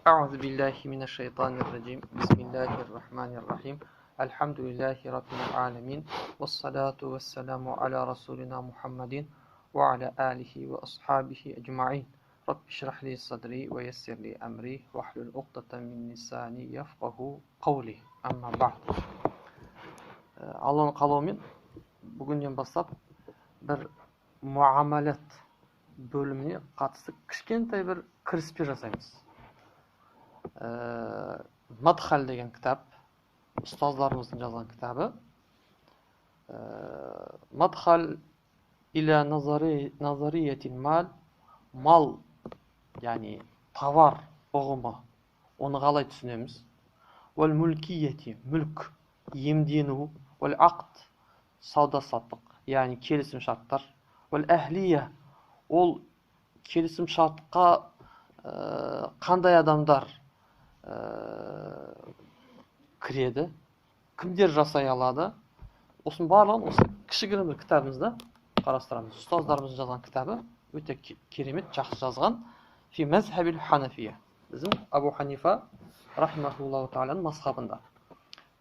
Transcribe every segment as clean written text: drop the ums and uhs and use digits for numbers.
أعوذ بالله من الشيطان الرجيم بسم الله الرحمن الرحيم الحمد لله رب العالمين والصلاة والسلام على رسولنا محمد وعلى آله وأصحابه أجمعين رب اشرح لي صدري ويسر لي أمري واحلل عقدة من لساني يفقه قولي أما بعد Allah'ın kalığымен bugünden бастап bir muamalat bölümüne қатысты кішкентай бір кіріспе жасаймыз. Madhal деген кітап, ұстаздарымыздың жазған кітабы. Madhal ila nazariyatil mal, yani товар ұғымы, оны қалай түсінеміз? Wal mulkiyeti, мүлк, иемдену, wal aqd, сауда-саттық, яғни келісім шарттар. Wal ahliya, ол келісім шартқа қандай адамдар кіреді, кімдер жасай алады? Осының барлығын осы кішігірім бір кітабымызда қарастырамыз. Ұстаздарымыздың жазған кітабы өте керемет, жақсы жазған. Фи мазхабил ханафия. Біздің Абу Ханифа рахмахуллаху тааланың мазхабында.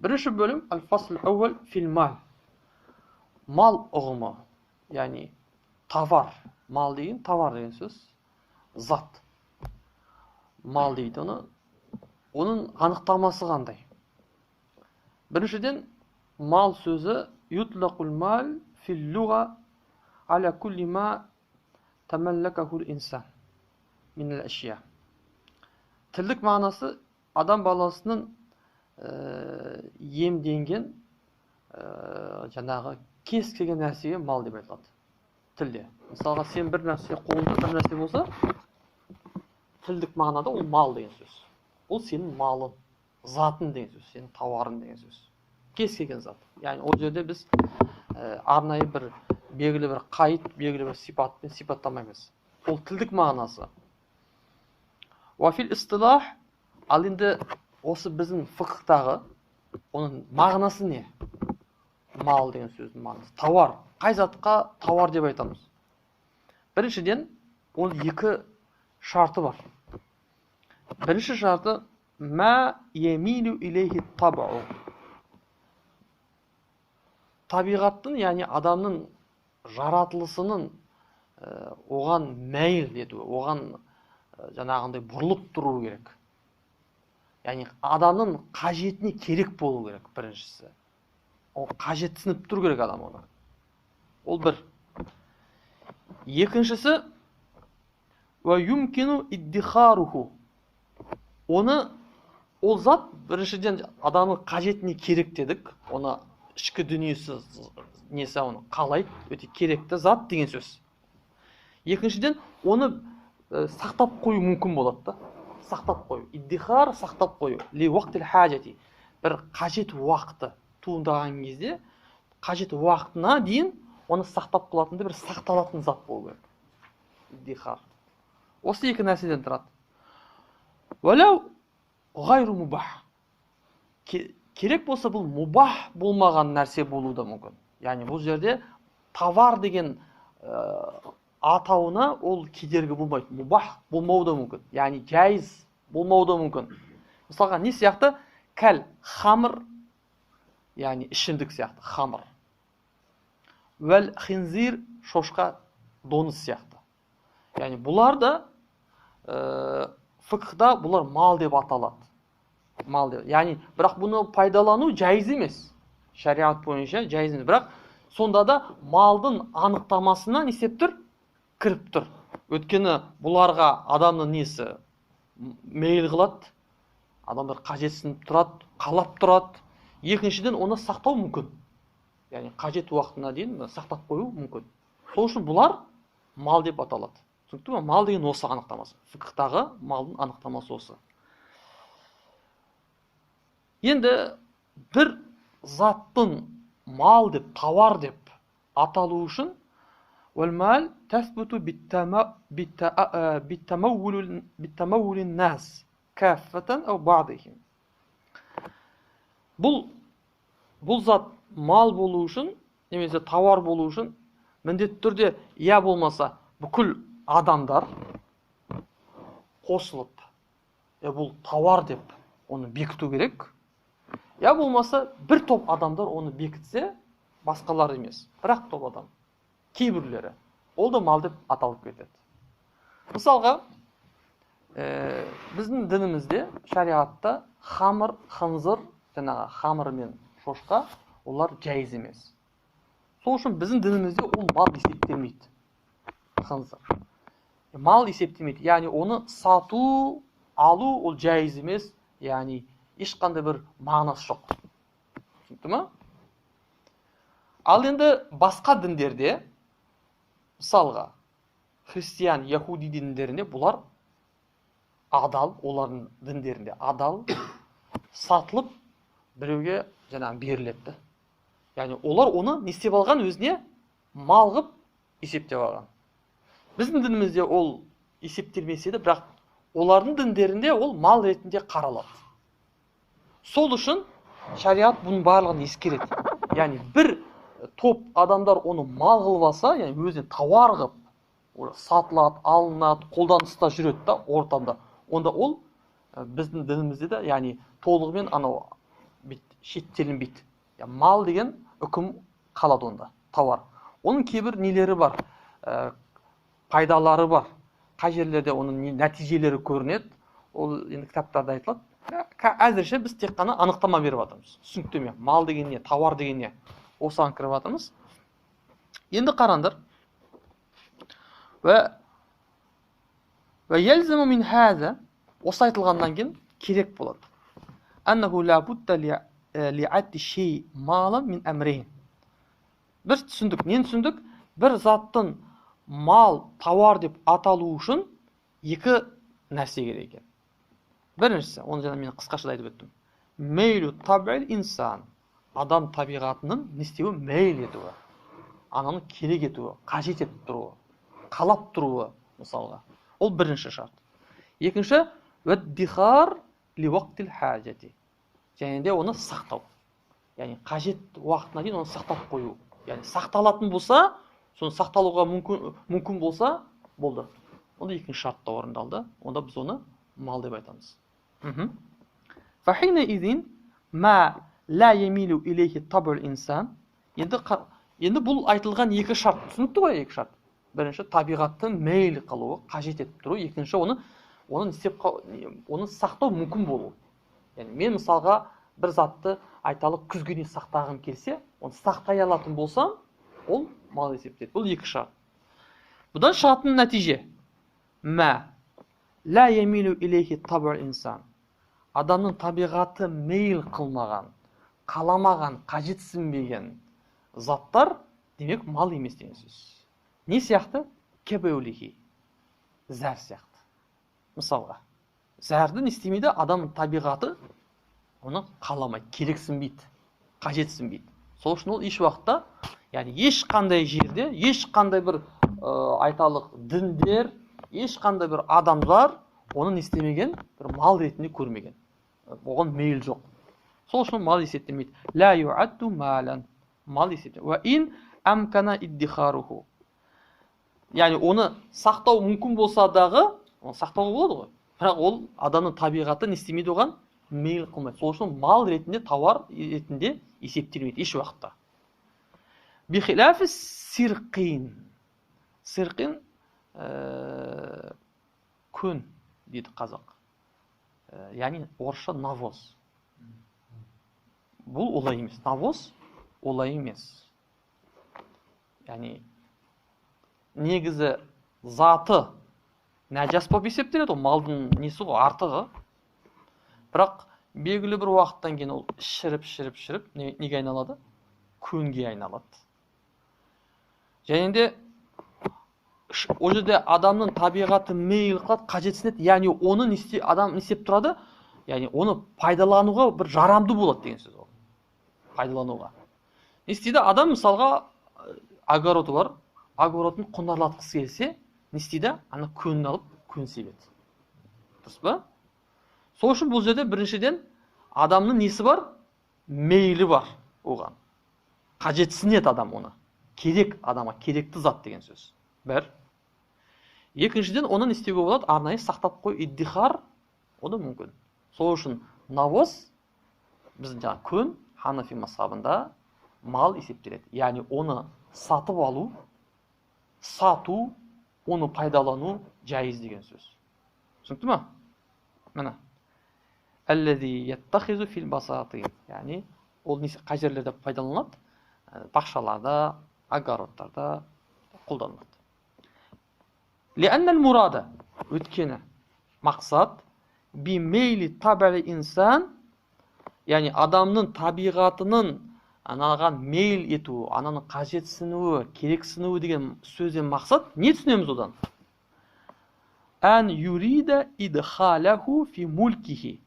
Бірінші бөлім аль-фасл ауал фил мал. Мал ұғымы, яғни товар. Мал деген товар деген сөз. Зат. Мал дейді оны. Оның анықтамасы қандай? Біріншіден, мал сөзі ютлақул мал фил луға аля кулли ма тамаллакахул инсан минал ашия. Тілдік мағынасы адам баласының иемденген жаңағы кез келген нәрсеге мал деп айтылады. Тілде. Мысалға, сен бір нәрсе, қолында бір нәрсе болса, тілдік мағынада ол мал деген сөз. Ол сенің малың, затың деген сөз, сенің тауарың деген сөз. Кез келген зат. Яғни ол жерде біз арнайы бір белгілі бір қайт, белгілі бір сипатпен сипаттамаймыз. Ол тілдік мағынасы. Уафил истилах, ал енді осы біздің фықhtағы оның мағынасы не? Мал деген сөздің мағынасы. Тауар. Қай затқа тауар деп айтамыз? Біріншіден, ол екі шарты бар. Бірінші шарты ма емилу илейхи табау. Табиғаттың, яғни адамның жаратылысының оған мәйіл ету, оған жаңағындай бұрылып тұру керек. Яғни адамның қажетіне керек болу керек біріншісі. Ол қажетсініп тұру керек адам оны. Ол бір. Екіншісі ва юмкину иддихаруху. Оны, ол зат біріншіден адамның қажетіне керек дедік. Оны ішкі дүниесі несі оны қалайды, өте керекті зат деген сөз. Екіншіден, оны сақтап қою мүмкін болады да. Сақтап қою. Иддихар сақтап қою. Ли уақтил хажати. Бір қажет уақыты туындаған кезде, қажет уақытына дейін оны сақтап қалатынды бір сақталатын зат болу керек. Иддихар. Осы екі нәрседен тұрады. Вәләу ғайру мубах. Керек болса бұл мубах болмаған нәрсе болуы да мүмкін. Яғни бұл жерде товар деген атауына ол кедергі болмайды. Мубах болмауы да мүмкін. Яғни жайыз болмауы да мүмкін. Мысалға, не сияқты? Кәл, хамыр, яғни ішімдік сияқты, хамыр. Вәл хинзир, шошқа, доңыз сияқты. Яғни бұлар да фықхда бұлар мал деп аталады. Мал деп. Яғни, бірақ бұны пайдалану жайыз емес. Шариғат бойынша жайыз емес. Бірақ сонда да малдың анықтамасына не істеп тұр? Кіріп тұр. Өйткені бұларға адамның несі мейл қылады. Адамдар қажетсініп тұрады, қалап тұрады. Екіншіден, оны сақтау мүмкін. Яғни, қажет уақытына дейін сақтап қою мүмкін. Сол үшін бұлар мал деп аталады. Түсінікті ме? Мал деген осы анықтамасы. Фықhtағы малдың анықтамасы осы. Енді бір заттың мал деп, тауар деп аталу үшін уәл-мал тәсбуту биттамавулин нас каффатан ау бa'дихим. Бұл зат мал болу үшін, немесе тауар болу үшін міндетті түрде я болмаса бүкіл адамдар қосылып, бұл тауар деп оны бекіту керек. Я болмаса бір топ адамдар оны бекітсе, басқалар емес. Бірақ топ адам, кейбірлері. Ол да мал деп аталып кетеді. Мысалға, біздің дінімізде, шариғатта хамыр, хынзыр, жаңағы хамыр мен шошқа, олар жайыз емес. Сол үшін біздің дінімізде ол мал есептелмейді. Хынзыр. Мал есептелмейді. Яғни оны сату, алу ол жайыз емес. Яғни ешқандай бір мағынасы жоқ. Түсінікті ме? Ал енді басқа діндерде, мысалға, христиан, яхуди діндерінде бұлар адал, олардың діндерінде адал, сатылып, біреуге жаңағы беріледі. Яғни олар оны не істеп алған, өзіне мал қып есептеп алған. Біздің дінімізде ол есептелмесе де, бірақ олардың діндерінде ол мал ретінде қаралады. Сол үшін шариғат бұның барлығын ескереді. Яғни бір топ адамдар оны мал қылып алса, яғни өзіне тауар қылып, сатылады, алынады, қолданыста жүреді да ортамда. Онда ол біздің дінімізде де, яғни толығымен анау шеттелінбейді. Мал деген үкім қалады онда, тауар. Оның кейбір нелері бар, пайдалары бар. Қай жерлерде оның нәтижелері көрінеді, ол енді кітаптарда айтылады. Әзірше біз тек қана анықтама беріп жатырмыз. Түсініктеме, мал деген не, тауар деген не, осыған кіріп жатырмыз. Енді қараңдар. Вә елзіму мин хәзә, осы айтылғаннан кейін керек болады. Аннаху ла будда ли'адди шей малан мин әмрейн. Біз түсіндік, нені түсіндік? Бір заттың мал, тауар деп аталу үшін екі нәрсе керек екен. Біріншісі, оны жаңа мен қысқаша айтып өттім. Мейлу табил инсан. Адам табиғатының не істеуі? Мейл етуі. Ананы керек етуі, қажет етіп тұруы, қалап тұруы, мысалға. Ол бірінші шарт. Екінші, вәддихар ли уақтил хажати. Және де оны сақтау. Яғни қажет уақытына дейін оны сақтап қою. Яғни сақталатын болса, соны сақталуға мүмкін болса, болды. Онда екінші шартта орындалды. Онда біз оны мал деп айтамыз. Фахина изин ма ла емилу илейхи табул инсан. Енді бұл айтылған екі шарт. Түсінікті ғой, екі шарт. Бірінші, табиғатты мейл қылуы, қажет етіп тұру. Екінші, оны сақтау мүмкін болу. Яғни мен мысалға бір затты айталық күзгені сақтағым келсе, оны сақтай алатын болсам, ол мал есептеледі. Бұл екі шарт. Бұдан шығатын нәтиже. Ма ла емилу илейхи табул инсан. Адамның табиғаты мейл қылмаған, қаламаған, қажетсінбеген заттар, демек мал емес деген сөз. Не сияқты? Кебеулихи. Зәр сияқты. Мысалға, зәрді не істемейді? Адамның табиғаты оны қаламайды, керексінбейді, қажетсінбейді. Сол үшін ол еш уақытта, яғни ешқандай жерде, ешқандай бір айталық діндер, ешқандай бір адамдар оны не істемеген, бір мал ретінде көрмеген. Оған мейл жоқ. Сол үшін мал есептемейді. Ла юадду малан. Мал есептемейді. Ва ин амкана иддихаруху. Яғни оны сақтау мүмкін болса дағы, оны сақтауға болады ғой. Бірақ ол адамның табиғаты не істемейді, оған мейл қылмайды. Сол үшін мал ретінде, тауар ретінде есептелмейді еш уақытта. Бихиляфи сирқин. Сирқин көн дейді қазақ. Яғни орысша навоз. Бұл олай емес. Навоз олай емес. Яғни негізі заты нәжас болып есептеледі, ол малдың несі ғой, артығы. Бірақ белгілі бір уақыттан кейін ол шіріп, неге айналады? Көнге айналады. Және де о жерде адамның табиғаты мейл қылады, қажетсінеді, яғни оны адам не істеп тұрады? Яғни оны пайдалануға бір жарамды болады деген сөз ол. Пайдалануға. Не істейді? Адам мысалға огороды бар, огородын құнарлатқысы келсе, не істейді? Ана көнін алып, көн себеді. Дұрыс па? Сол үшін бұл жерде біріншіден адамның несі бар? Мейлі бар оған. Қажетсінеді адам оны. Керек адамға, керекті зат деген сөз. Бір. Екіншіден оны не істеуге болады? Арнайы сақтап қой, иддихар О да мүмкін. Сол үшін навоз біздің жаңағы күн Ханафи мазхабында мал есептеледі. Яғни оны сатып алу, сату, оны пайдалану жайыз деген сөз. Түсінікті ма? Міне. Әлләзи яттахизу фил басатин. Яғни ол қай жерлерде пайдаланылады? Бақшаларда, огородтарда қолданылады. Лианнал мурада, өткені мақсат би мейли табиғи инсан, яғни адамның табиғатының анаған мейл ету, ананың қажетсінуі, керексінуі деген сөзден мақсат не түсінеміз одан? Ән юрида идхалаху фи мулкихи.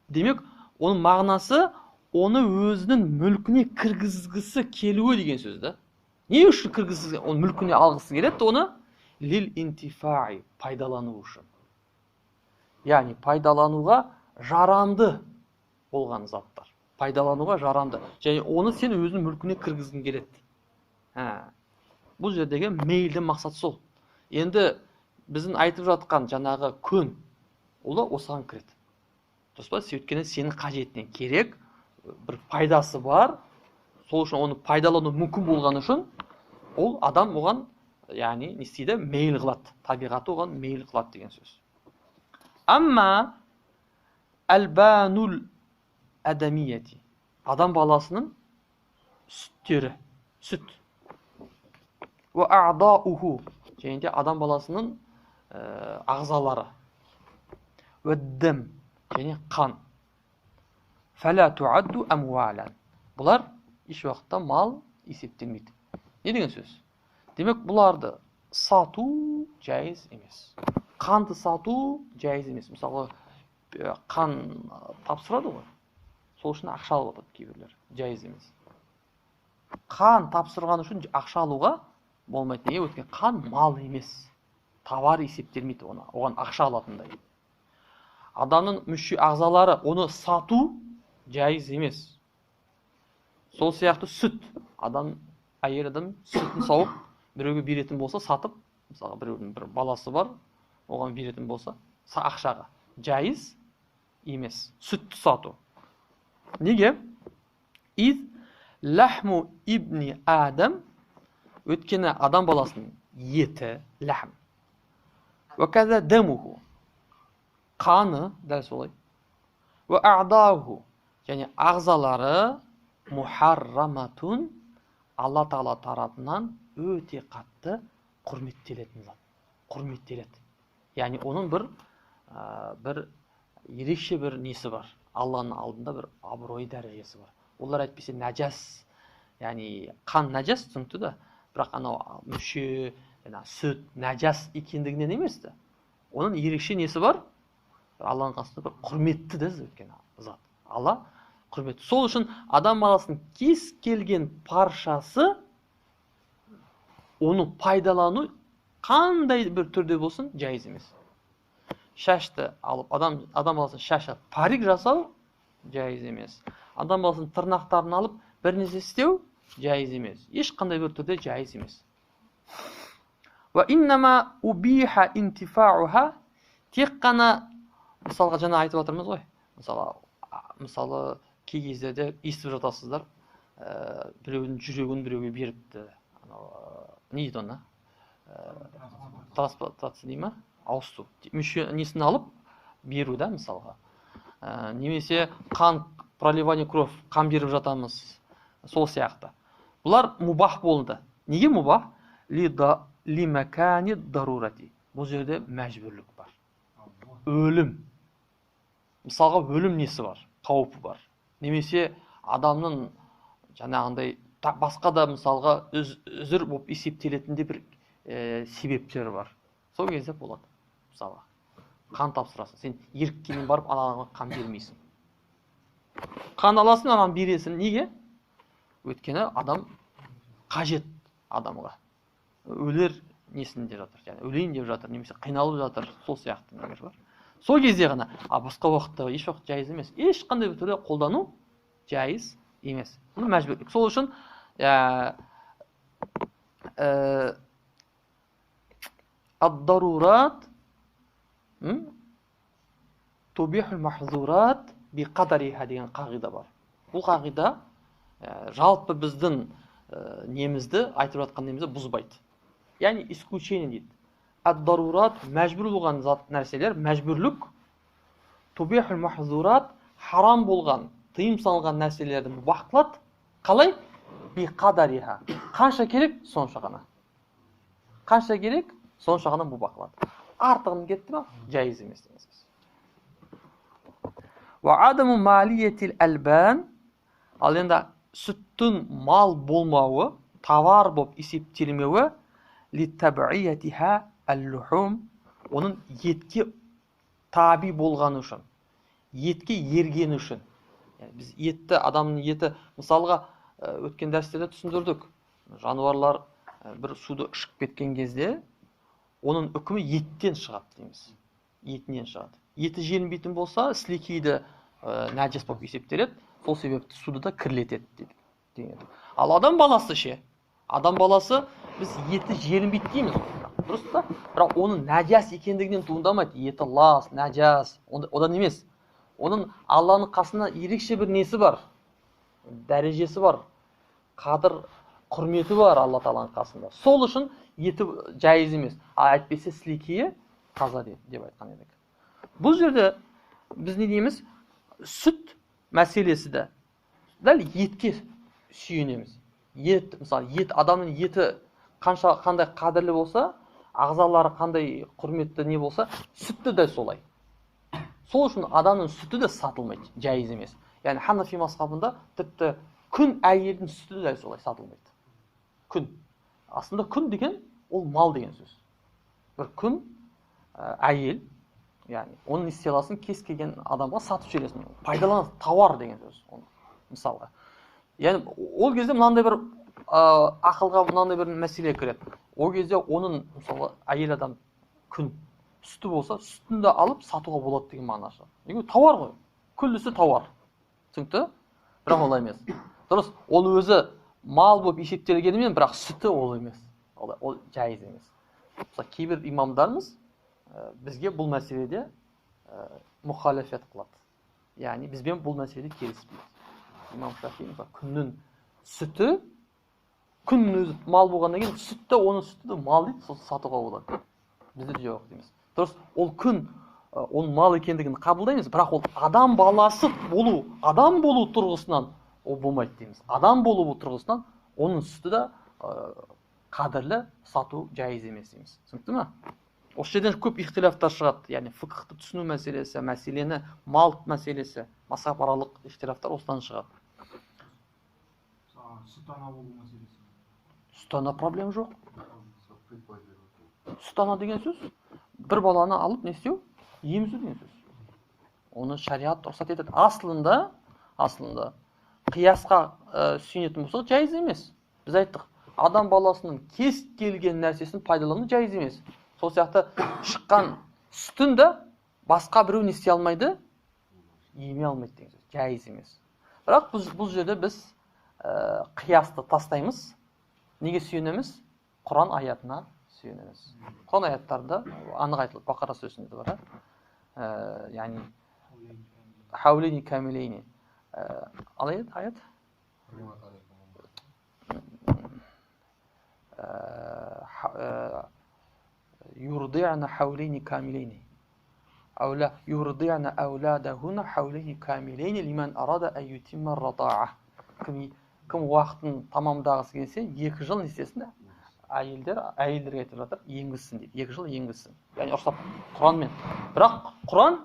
Демек, оның мағынасы оны өзінің мүлкіне кіргізгісі келуі деген сөз да. Не үшін кіргізгісі, оның мүлкіне алғысы келеді, оны лил интифаи, пайдалану үшін. Яғни пайдалануға жарамды болған заттар. Пайдалануға жарамды. Және оны сен өзінің мүлкіне кіргізгің келеді. Бұл жердегі мейлді мақсат сол. Енді біздің айтып жатқан жаңағы күн, ол осыған кіреді. Дұрыс па? Өйткені сенің қажетіне керек, бір пайдасы бар. Сол үшін оны пайдалану мүмкін болған үшін, ол адам оған, яғни не істейді? Мейл қылады. Табиғаты оған мейл қылады деген сөз. Амма әлбанул әдәмиети. Адам баласының сүттері, сүт. Ва аъдауху. Және де адам баласының ағзалары. Уәддім. Және қан. Фәлә туадду әмуалан. Бұлар еш уақытта мал есептелмейді. Не деген сөз? Демек, бұларды сату жайыз емес. Қанды сату жайыз емес. Мысалы, қан тапсырады ғой. Сол үшін ақша алып отады кейбірлер. Жайыз емес. Қан тапсырған үшін ақша алуға болмайды. Неге? Өйткені қан мал емес. Товар есептелмейді оны. Оған ақша алатындай. Адамның мүше ағзалары, оны сату жайыз емес. Сол сияқты сүт. Әйел адам сүтін сауып, біреуге беретін болса, сатып, мысалы біреудің бір баласы бар, оған беретін болса, ақшаға жайыз емес. Сүтті сату. Неге? Из лахму ибни адам, өткені адам баласының еті, лахм. Ва каза дамуху, қаны, дәл солай. Ва аъдауху, және ағзалары мухарраматун, Алла Тағала тарапынан өте қатты құрметтелетін зат. Құрметтеледі. Яғни оның бір ерекше бір несі бар. Алланың алдында бір абырой дәрежесі бар. Олар әйтпесе нәжас, яғни қан нәжас, түсінікті да, бірақ анау мүше, сүт нәжас екендігінен емес те. Оның ерекше несі бар? Алланың қасында бір құрметті де өткен зат. Алла құрметті. Сол үшін адам баласының кез келген паршасы оны пайдалану қандай бір түрде болсын жайыз емес. Шашты алып, адам баласының шашы парик жасау жайыз емес. Адам баласының тырнақтарын алып бір нәрсе істеу жайыз емес. Ешқандай бір түрде жайыз емес. Ва иннама убиха интифауха, тек қана, мысалға жаңа айтып отырмыз ғой. Мысалы кей кездерде естіп жатасыздар, біреудің жүрегін біреуге беріпті. Не дейді оны? Трансплантация дей ма? Ауыстыру. Мүше несін алып беру да, мысалға. Немесе қан, проливание кровь, қан беріп жатамыз. Сол сияқты. Бұлар мубах болды. Неге мубах? Ли макани дарурати. Бұл жерде мәжбүрлік бар. Өлім. Мысалға өлім несі бар? Қауіпі бар. Немесе адамның жаңағындай басқа да мысалға үзір болып есептелетінде бір себептері бар. Сол кезде болады. Мысалға қан тапсырасың. Сен еріккенен барып анаға қан бермейсің. Қан аласың, ананы бересің. Неге? Өйткені адам қажет адамға. Өлер несінде жатыр, yani өлейін деп жатыр, немесе қиналып жатыр, сол сияқты нелер бар. Сол кезде ғана, басқа уақытта еш уақыт жайыз емес. Ешқандай бір түрде қолдану жайыз емес. Бұл мәжбүрлік. Сол үшін ад-дарурат тубихул махзурат би қадариха деген қағида бар. Бұл қағида жалпы біздің немізді, айтып жатқан немізді бұзбайды. Яғни исключение дейді. Ад-дарурат мәжбүр болған нәрселер, мәжбүрлік. Тубихул махзурат харам болған, тыйым салынған нәрселерді мубах қылады. Қалай? Би қадариха. Қанша керек, сонша ғана. Қанша керек, сонша ғана мубах қылады. Артығын кетті ма? Жайыз емес деген сөз. Ва адаму малиятил албан. Ал енді сүттің мал болмауы, товар болып есептелмеуі, литабиятиха ал-лухум, оның етке таби болғаны үшін, етке ергені үшін. Біз етті, адамның еті, мысалға өткен дәрістерде түсіндірдік. Жануарлар бір суды ішіп кеткен кезде, оның үкімі еттен шығады дейміз. Етінен шығады. Еті желінбейтін болса, сілекейді нәжес болып есептеледі. Сол себепті суды да кірлетеді дейді. Ал адам баласы ше? Адам баласы біз еті желінбейді дейміз. Дұрыс па? Бірақ оның нәжас екендігінен туындамайды. Еті лас, нәжас, одан емес. Оның Алланың қасында ерекше бір несі бар. Дәрежесі бар. Қадір, құрметі бар Алла Тағаланың қасында. Сол үшін еті жайыз емес. Әйтпесе сілекейі таза деп айтқан едік. Бұл жерде біз не дейміз? Сүт мәселесі де дәл етке сүйенеміз. Ет, мысалы, адамның еті қандай қадірлі болса, ағзалары қандай құрметті не болса, сүтті де солай. Сол үшін адамның сүті де сатылмайды, жайыз емес. Яғни Ханафи мазхабында тіпті күн әйелдің сүті де солай сатылмайды. Күн. Аслында күн деген ол мал деген сөз. Бір күн әйел, яғни оның истеласын кез келген адамға сатып жібересің. Пайдаланатын тауар деген сөз. Мысалға. Яғни ол кезде мынандай бір ақылға мынандай бір мәселе кіреді. Ол кезде оның мысалы әйел адам күн сүті болса, сүтін де алып сатуға болады деген мағынасы. Неге тауар ғой? Күллісі тауар. Түсінікті? Бірақ олай емес. Дұрыс, ол өзі мал болып есептелгенімен, бірақ сүті ол емес. Ол жайыз емес. Мысалы кейбір имамдарымыз бізге бұл мәселеде мұхалафет қылады. Яғни бізбен бұл мәселеде келіспейді. Имам Шафи күннің сүті, күннің өзі мал болғаннан кейін сүтті, оның сүтті мал дейді, сол сатуға болады. Бізде де жоқ дейміз. Дұрыс, ол күн, оның мал екендігін қабылдаймыз, бірақ ол адам баласы болу, адам болу тұрғысынан ол болмайды дейміз. Адам болу тұрғысынан оның сүті де қадірлі, сату жайыз емес дейміз. Түсінікті ме? Осы жерден көп ихтилафтар шығады. Яғни фиқхты түсіну мәселесі, мәселені мал мәселесі, мазхабаралық ихтилафтар осыдан шығады. Сүт ана болу мәселесі. Сүт ана проблема жоқ. Сүт ана деген сөз бір баланы алып не істеу? Емізу деген сөз. Оны шариғат рұқсат етеді. Аслында қиясқа сүйенетін болса жайыз емес. Біз айттық, адам баласының кез келген нәрсесін пайдалану жайыз емес. Сол сияқты шыққан сүтін де басқа біреу не істей алмайды, еме алмайды деген сөз. Жайыз емес. Бірақ бұл жерде біз қиясты тастаймыз. Неге сүйенеміз? Құран аятына сүйенеміз. Құран аяттарында анық айтылып, Бақара сүресінде бар. Яғни хаулейни камилейни. Алай аят? Юрди'на хаулейни камилейни. Аула юрди'на ауладахуна хаулейни камилейни лиман арада ан ютимма рата'a. Кім уақытын тамамдағысы келсе, 2 жыл нестесін, әйелдерге айтып жатыр, енгізсін дейді. 2 жыл енгізсін. Яғни ұрсап Құранмен. Бірақ Құран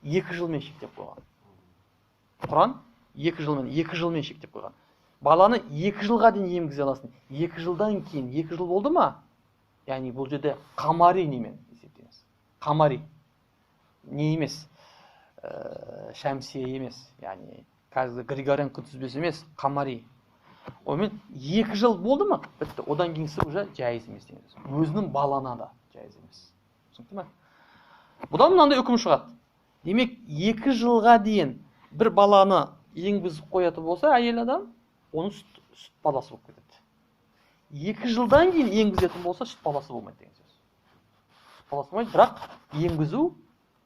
2 жылмен шектеп қойған. Құран 2 жылмен шектеп қойған. Баланы 2 жылға дейін емгізе аласың. 2 жылдан кейін 2 жыл болды ма? Яғни бұл жерде қамари немен есептейміз. Қамари. Не емес? Шәмсия емес. Яғни қазір Григориан күнтізбесі емес, қамари. Онымен 2 жыл болды ма? Бітті. Одан кейінсі уже жайыз емес дейміз. Өзінің балана да жайыз емес. Түсінікті ме? Бұдан мынандай үкім шығады. Демек 2 жылға дейін бір баланы енгізіп қоятын болса, әйел адам, оның сүт баласы болып кетеді. 2 жылдан кейін енгізетін болса, сүт баласы болмайды деген сөз. Сүт баласы болмайды, бірақ енгізу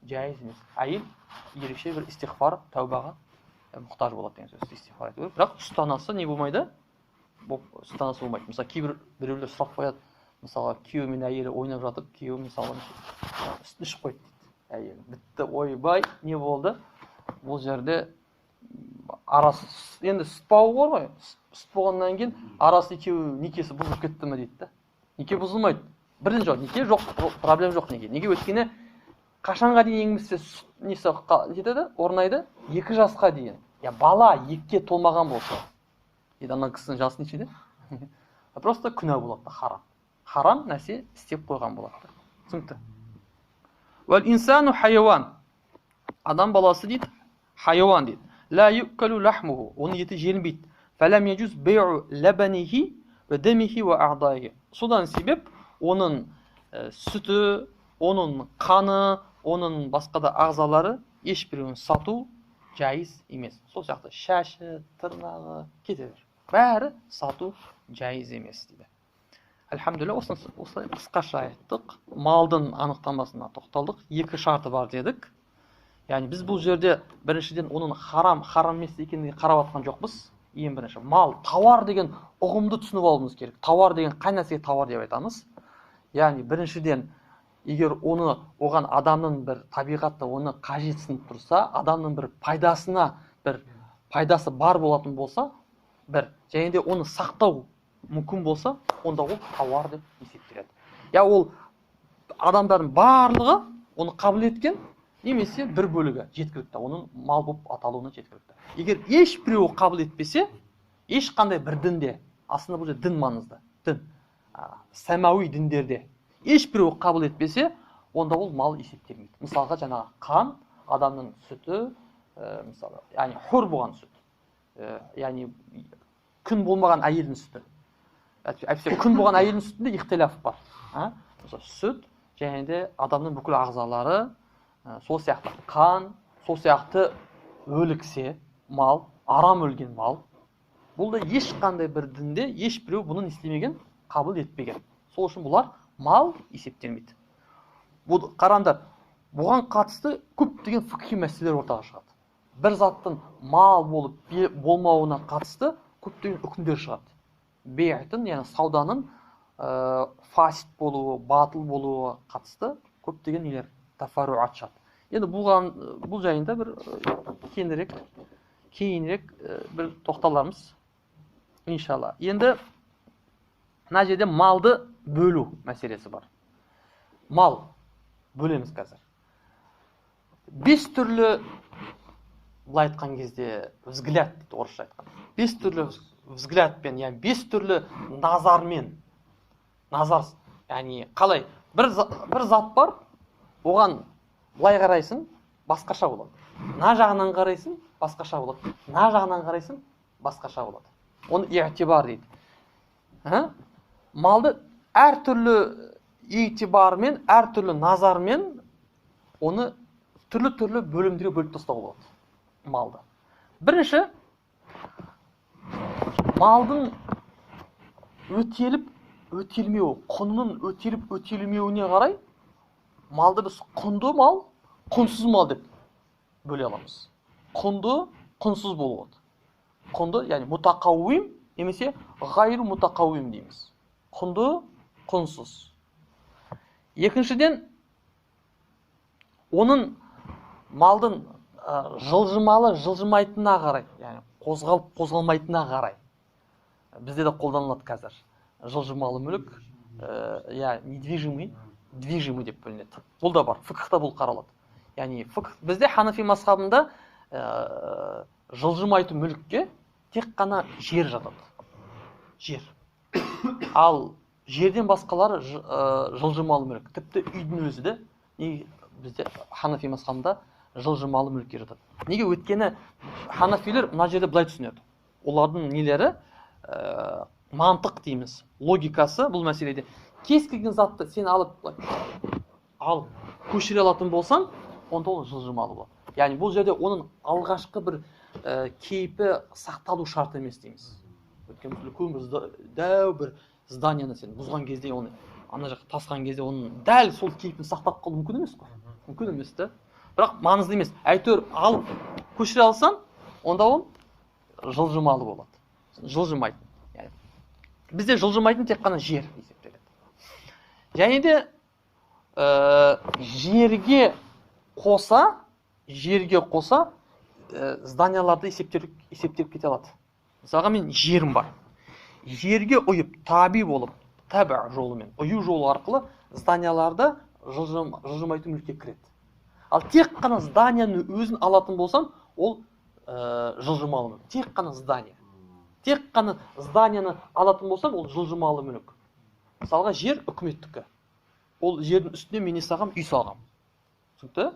жайыз емес. Әйел ерекше бір истихфар, тәубаға мұқтаж болады деген сөз. Истихфар ету керек. Бірақ ұстанасы не болмайды? Ұстанасы болмайды. Мысалы, кейбір біреулер сұрақ қояды. Мысалы, күйеуі мен әйелі ойнап жатып, күйеуі мысалы үстін ішіп қойды дейді. Әйел бітті, ойбай, не болды? Бұл жерде арасы енді сүт бауы бар ғой. Сүт болғаннан кейін арасы екеуі некесі бұзылып кетті ме дейді да. Неке бұзылмайды. Бірден жоқ, неке жоқ, проблем жоқ неке. Неге өткені қашанға дейін еңбісі несі жетеді, орнайды? 2 жасқа дейін. Я бала 2-ке толмаған болса. Еді ана кісінің жасы нешеде? Просто күнә болады, харам. Харам нәрсе істеп қойған болады. Түсінікті. Вәл инсану хайван. Адам баласы дейді, хайван дейді. Ла юккалу лахмуху. Оның еті желінбейді. Фәләм яджуз бей'у лабанихи ва дамихи ва аъдайхи. Содан себеп оның сүті, оның қаны, оның басқа да ағзалары ешбіреуін сату жайыз емес. Сол сияқты шашы, тырнағы, кете бер. Бәрі сату жайыз емес дейді. Әлхамдулилля, осылай қысқаша айттық. Малдың анықтамасына тоқталдық. 2 шарты бар дедік. Яғни біз бұл жерде біріншіден оның харам емес екенін қарап жатқан жоқпыз. Ең бірінші мал, тауар деген ұғымды түсініп алуымыз керек. Тауар деген қай нәрсеге тауар деп айтамыз? Яғни біріншіден егер оған адамның бір табиғатта оны қажетсініп тұрса, адамның бір пайдасы бар болатын болса, және де оны сақтау мүмкін болса, онда ол тауар деп есептеледі. Я ол адамдардың барлығы оны қабыл еткен, немесе бір бөлігі жеткілікті, оның мал болып аталуына жеткілікті. Егер ешбіреуі қабыл етпесе, ешқандай бір дінде, аслында бұл дін маңызды, дін, сәмауи діндерде ешбіреуі қабыл етпесе, онда ол мал есептелмейді. Мысалға жаңағы қан, адамның сүті, мысалы, яғни хур болған сүт, яғни күн болмаған әйелдің сүті. Әйтпесе күн болған әйелдің сүтінде ихтиляф бар. Сүт және де адамның бүкіл ағзалары, сол сияқты қан, сол сияқты өліксе мал, арам өлген мал. Бұл да ешқандай бір дінде ешбіреу бұның істемеген, қабыл етпеген. Сол үшін бұлар мал есептелмейді. Қараңдар, бұған қатысты көптеген фикхи мәселелер ортаға шығады. Бір заттың мал болып болмауына қатысты көптеген үкімдер шығады. Бей'тің, яғни сауданың фасид болуы, батыл болуы қатысты көптеген нелер тафарруат шығады. Енді бұл жайында бір кейінірек бір тоқталармыз, иншалла. Енді мына жерде малды бөлу мәселесі бар. Мал бөлеміз қазір. 5 түрлі, былай айтқан кезде, взгляд дейді, орысша айтқан. 5 түрлі взглядпен, яғни 5 түрлі назармен, яғни қалай? Бір зат бар, оған былай қарайсың, басқаша болады. На жағынан қарайсың, басқаша болады. На жағынан қарайсың, басқаша болады. Оны иътибар дейді. Малды әр түрлі иътибармен, әр түрлі назармен оны түрлі бөлімдерге бөліп тастауға болады. Малды. Бірінші, малдың өтелмеуі, құнының өтелмеуіне қарай малды біз құнды мал, құнсыз мал деп бөле аламыз. Құнды, құнсыз болады. Құнды, яғни мутақауим, немесе ғайру мутақауим дейміз. Құнды, құнсыз. Екіншіден, оның малдың жылжымалы, жылжымайтынына қарай, яғни қозғалып, қозғалмайтынына қарай. Бізде де қолданылады қазір. Жылжымалы мүлік, недвижимый, движимый деп бөлінеді. Бұл да бар, фикхта бұл қаралады. Яғни бізде ханафи мазхабында жылжымайтын мүлікке тек қана жер жатады. Жер. Ал жерден басқалары жылжымалы мүлік. Тіпті үйдің өзі де бізде ханафи мазхабында жылжымалы мүлікке жатады. Неге? Өйткені ханафилер мына жерде былай түсінеді. Олардың нелері мантық дейміз, логикасы бұл мәселеде. Кез келген затты сен алып көшіре алатын болсаң, онда ол жылжымалы болады. Яғни бұл жерде оның алғашқы бір кейпі сақталу шарт емес дейміз. Өйткені үлкен бір дәу бір зданияны сен бұзған кезде, оны ана жаққа тасқан кезде, оның дәл сол кейпін сақтап қалу мүмкін емес қой. Мүмкін емес та. Бірақ маңызды емес. Әйтеуір алып көшіре алсаң, онда ол жылжымалы болады. Жылжымайды. Yani, бізде жылжымайтын тек қана жер есептеледі. Және де жерге қоса зданияларды есептеліп кете алады. Мысалға мен жерім бар. Жерге ұйып, таби болып, таба жолымен, ұю жолы арқылы зданияларды жылжымайтын мүлікке кіреді. Ал тек қана зданияны өзін алатын болсам, ол жылжымалы мүлік. Тек қана здания. Тек қана зданияны алатын болсам, ол жылжымалы мүлік. Мысалға жер үкіметтікі. Ол жердің үстіне мен не салғам, үй салғам. Түсінікті?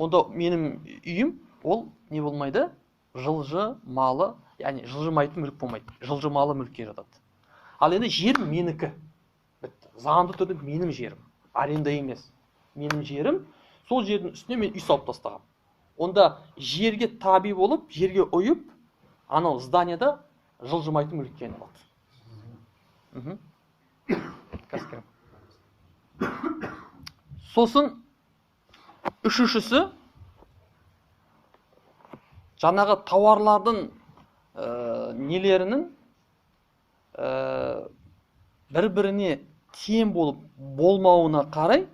Онда менің үйім ол не болмайды? Жылжымалы, яғни жылжымайтын мүлік болмайды. Жылжымалы мүлікке жатады. Ал енді жер менікі. Заңды түрде менің жерім. Аренда емес. Менің жерім, сол жердің үстіне мен үй салып тастағам. Онда жерге таби болып, жерге ұйып, анау зданияда жылжымайтын мүлікке айналады. Сосын үшіншісі, жаңағы тауарлардың нелерінің бір-біріне тең болып болмауына қарай,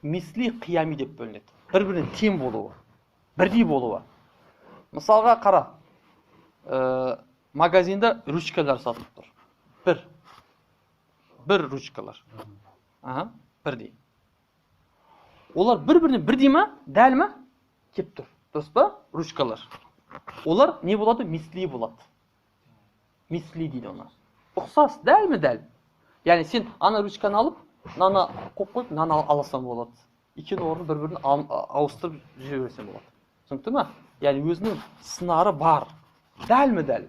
мисли қиями деп бөлінеді. Бір-біріне тең болуы, бірдей болуы. Мысалға қара, магазинда ручкалар сатылып тұр. Бір ручкалар. Бірдей. Олар бір-біріне бірдей ма, дәл ма? Кеп тұр. Дұрыс па? Ручкалар. Олар не болады? Мисли болады. Мисли дейді оны. Ұқсас, дәл ме дәл? Яғни сен ана ручканы алып, наны қоп қойып, наны аласам болады. Екеуінің орнын бір-бірін ауыстырып жүре берсем болады. Түсінікті ме? Яғни өзінің сынары бар. Дәл ме дәл?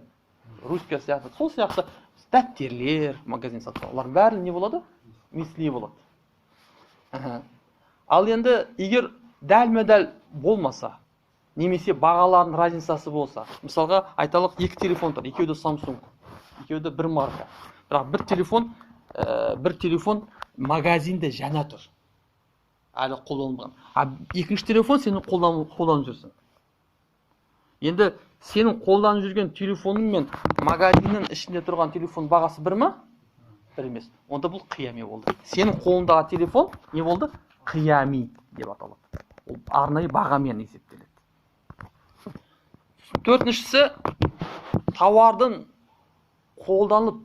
Ручка сияқты. Сол сияқты дәптерлер, магазин сатып. Олар бәрі не болады? Мисли болады. Ал енді егер дәл-мәдәл болмаса, немесе бағалардың разницасы болса, мысалға айталық екі телефон тұр, екеуі де Samsung, екеуі де бір марка. Бірақ бір телефон магазинде жаңа тұр. Әлі қолданылмаған. Екінші телефон сенің қолданып жүрсің. Енді сенің қолданып жүрген телефоның мен магазиннің ішінде тұрған телефон бағасы бір ма? Бір емес. Онда бұл қиями болды. Сенің қолындағы телефон не болды? Қиями деп аталады. Ол арнайы бағамен есептеледі. Төртіншісі, тауардың қолданылып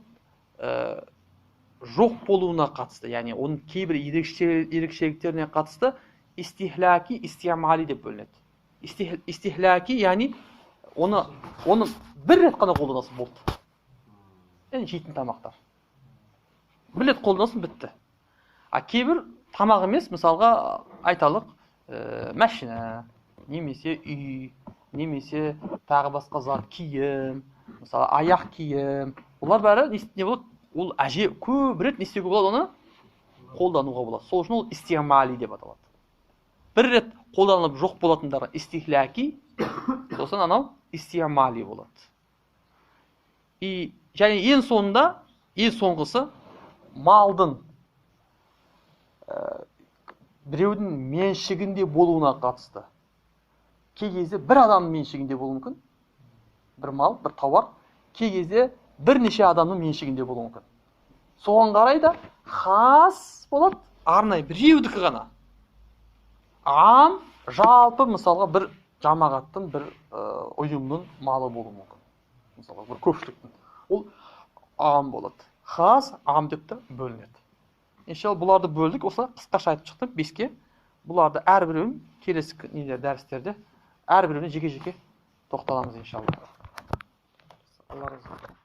жоқ болуына қатысты, яғни оның кейбір ерекшеліктеріне қатысты истихляки, истиамали деп бөлінеді. Истихляки, яғни оны бір рет қана қолданасың болды. Яғни жейтін тамақтар. Бір рет қолданасың бітті. Кейбір тамақ емес, мысалға айталық машина, немесе үй, немесе тағы басқа зат, киім, мысалы аяқ киім. Олар бәрі не болады? Ол әже көп рет не істеуге болады, оны қолдануға болады. Сол үшін ол истиамали деп аталады. Бір рет қолданылып жоқ болатындары истихляки, сосын анау истиамали болады. Және ең соңғысы малдың біреудің меншігінде болуына қатысты. Кей кезде бір адамның меншігінде болуы мүмкін. Бір мал, бір тауар. Кей кезде бірнеше адамның меншігінде болуы мүмкін. Соған қарай да хас болады, арнайы біреудікі ғана. Жалпы мысалға бір жамағаттың, бір ұйымның малы болуы мүмкін. Мысалға бір көпшіліктің. Ол болады. Хас, деп те бөлінеді. Иншалла бұларды бөлдік, осылай қысқаша айтып шықтым 5-ке. Бұларды әрбіреуін келесі дәрістерде әрбіреуіне жеке-жеке тоқталамыз иншалла. Алла разы болсын.